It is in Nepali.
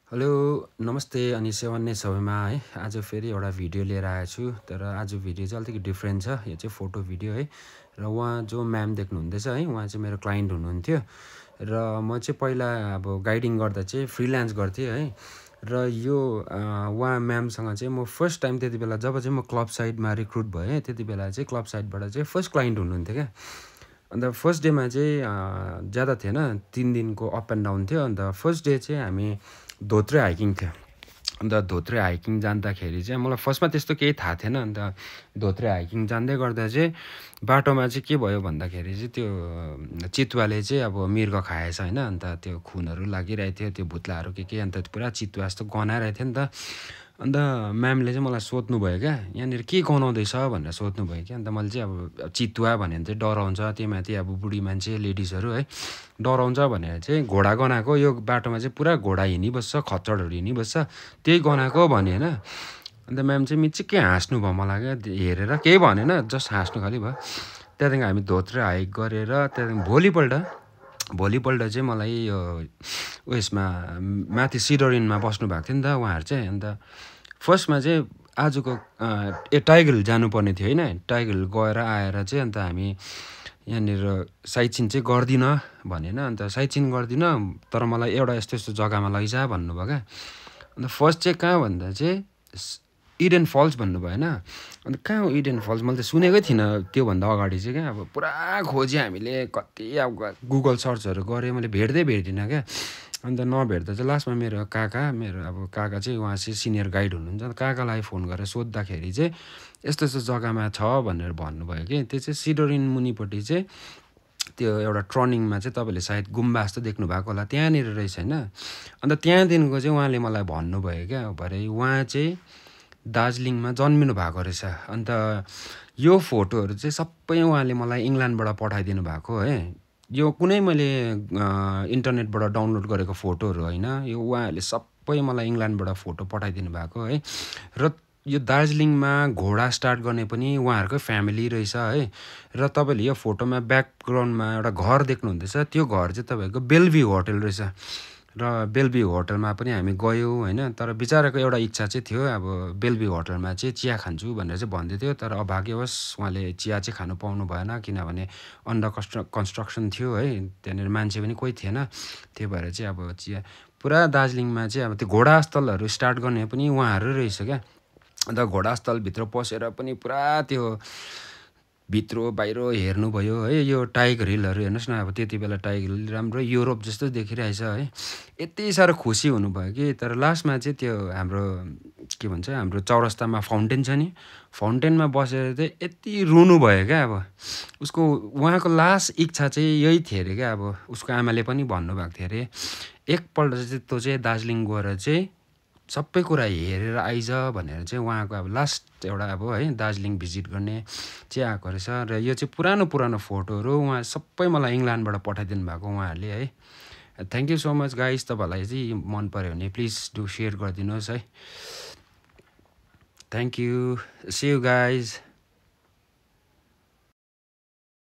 हेलो नमस्ते अनि सेवन नै सबैमा है। आज फेरि एउटा भिडियो लिएर आएको छु। तर आज भिडियो चाहिँ अलिकति डिफ्रेन्ट छ। यो चाहिँ फोटो भिडियो है। र उहाँ जो म्याम देख्नुहुँदैछ है, उहाँ चाहिँ मेरो क्लाइन्ट हुनुहुन्थ्यो र म चाहिँ पहिला अब गाइडिङ गर्दा चाहिँ फ्रिल्यान्स गर्थेँ है। र यो उहाँ म्यामसँग चाहिँ म फर्स्ट टाइम त्यति बेला जब चाहिँ म क्लब साइडमा रिक्रुट भएँ, त्यति बेला चाहिँ क्लब साइडबाट चाहिँ फर्स्ट क्लाइन्ट हुनुहुन्थ्यो क्या। अन्त फर्स्ट डेमा चाहिँ ज्यादा थिएन, 3 दिनको अप एन्ड डाउन थियो। अन्त फर्स्ट डे चाहिँ हामी धोत्रे हाइकिङ थियो। अन्त धोत्रे हाइकिङ जाँदाखेरि चाहिँ मलाई फर्स्टमा त्यस्तो केही थाहा थिएन। अन्त धोत्रे हाइकिङ जाँदै गर्दा चाहिँ बाटोमा चाहिँ के भयो भन्दाखेरि चाहिँ त्यो चितुवाले चाहिँ अब मृग खाएछ होइन। अन्त त्यो खुनहरू लागिरहेको थियो, त्यो भुत्लाहरू के अन्त पुरा चितुवा जस्तो गनाइरहेको थियो नि त। अन्त म्यामले चाहिँ मलाई सोध्नुभयो क्या, यहाँनिर के गनाउँदैछ भनेर सोध्नुभयो क्या। अन्त मैले चाहिँ अब चितुवा भन्यो भने चाहिँ डराउँछ, त्यही माथि अब बुढी मान्छे लेडिजहरू है डराउँछ भनेर चाहिँ घोडा गनाएको, यो बाटोमा चाहिँ पुरा घोडा हिँडिबस्छ, खच्चडहरू हिँडिबस्छ, त्यही गनाएको भने होइन। अन्त म्याम चाहिँ मिचिक्कै हाँस्नु भयो मलाई क्या हेरेर, केही भनेन, जस्ट हाँस्नु खालि भयो। त्यहाँदेखि हामी धोत्रे हाइक गरेर त्यहाँदेखि भोलिपल्ट चाहिँ मलाई यो उयसमा माथि सिडरिनमा बस्नु भएको थियो नि त उहाँहरू चाहिँ। अन्त फर्स्टमा चाहिँ आजको टाइगर हिल जानुपर्ने थियो होइन। टाइगर हिल गएर आएर चाहिँ अन्त हामी यहाँनिर साइट सिन चाहिँ गर्दिनँ भनेन। अन्त साइट सिन गर्दिनँ, तर मलाई एउटा यस्तो यस्तो जग्गामा लैजा भन्नुभयो क्या। अन्त फर्स्ट चाहिँ कहाँ भन्दा चाहिँ इडेन फल्स भन्नुभयो होइन। अन्त कहाँ हो इडेन फल्स, मैले त सुनेकै थिइनँ त्योभन्दा अगाडि चाहिँ क्या। अब पुरा खोजेँ हामीले, कति अब गुगल सर्चहरू गरेँ, मैले भेट्दिनँ क्या। अन्त नभेट्दा चाहिँ लास्टमा मेरो काका चाहिँ उहाँ चाहिँ सिनियर गाइड हुनुहुन्छ, काकालाई फोन गरेर सोद्धाखेरि चाहिँ यस्तो यस्तो जग्गामा छ भनेर भन्नुभयो कि। त्यो चाहिँ सिडोरिन मुनिपट्टि चाहिँ त्यो एउटा टर्निङमा चाहिँ तपाईँले सायद गुम्बा जस्तो देख्नु भएको होला, त्यहाँनिर रहेछ होइन। अन्त त्यहाँदेखिको चाहिँ उहाँले मलाई भन्नुभयो क्या, भरे उहाँ चाहिँ दार्जिलिङमा जन्मिनु भएको रहेछ। अन्त यो फोटोहरू चाहिँ सबै उहाँले मलाई इङ्ल्यान्डबाट पठाइदिनु भएको है। यो कुनै मैले इन्टरनेटबाट डाउनलोड गरेको फोटोहरू होइन, यो उहाँहरूले सबै मलाई इङ्ल्यान्डबाट फोटो पठाइदिनु भएको है। र यो दार्जिलिङमा घोडा स्टार्ट गर्ने पनि उहाँहरूकै फ्यामिली रहेछ है। र तपाईँले यो फोटोमा ब्याकग्राउन्डमा एउटा घर देख्नुहुँदैछ, त्यो घर चाहिँ तपाईँको बेलभ्यू होटल रहेछ। र बेलभ्यू होटलमा पनि हामी गयौँ होइन। तर बिचराको एउटा इच्छा चाहिँ थियो, अब बेलभ्यू होटलमा चाहिँ चिया खान्छु भनेर चाहिँ भन्दै थियो। तर अभाग्यवश उहाँले चिया चाहिँ खानु पाउनु भएन, किनभने अन्डर कन्स्ट्रक्सन थियो है, त्यहाँनिर मान्छे पनि कोही थिएन। त्यही भएर चाहिँ अब चिया पुरा दार्जिलिङमा चाहिँ अब त्यो घोडास्थलहरू स्टार्ट गर्ने पनि उहाँहरू रहेछ क्या। अन्त घोडास्थलभित्र पसेर पनि पुरा त्यो भित्र बाहिर हेर्नुभयो है। यो टाइगर हिलहरू हेर्नुहोस् न, अब त्यति बेला टाइगर हिल राम्रो युरोप जस्तो देखिरहेछ है। यति साह्रो खुसी हुनुभयो कि। तर लास्टमा चाहिँ त्यो हाम्रो के भन्छ, हाम्रो चौरस्तामा फाउन्टेन छ नि, फाउन्टेनमा बसेर चाहिँ यति रुनुभयो क्या। अब उसको उहाँको लास्ट इच्छा चाहिँ यही थियो अरे क्या। अब उसको आमाले पनि भन्नुभएको थियो अरे, एकपल्ट चाहिँ तँ चाहिँ दार्जिलिङ गएर चाहिँ सबै कुरा हेरेर आइज भनेर चाहिँ उहाँको अब लास्ट एउटा अब है दार्जिलिङ भिजिट गर्ने चाहिँ आएको रहेछ। र यो चाहिँ पुरानो फोटोहरू उहाँ सबै मलाई इङ्ल्यान्डबाट पठाइदिनु भएको उहाँहरूले है। Thank you so much guys. तपाईँहरूलाई चाहिँ मन पऱ्यो भने प्लिज डु सेयर गरिदिनुहोस् है। Thank you, see you guys.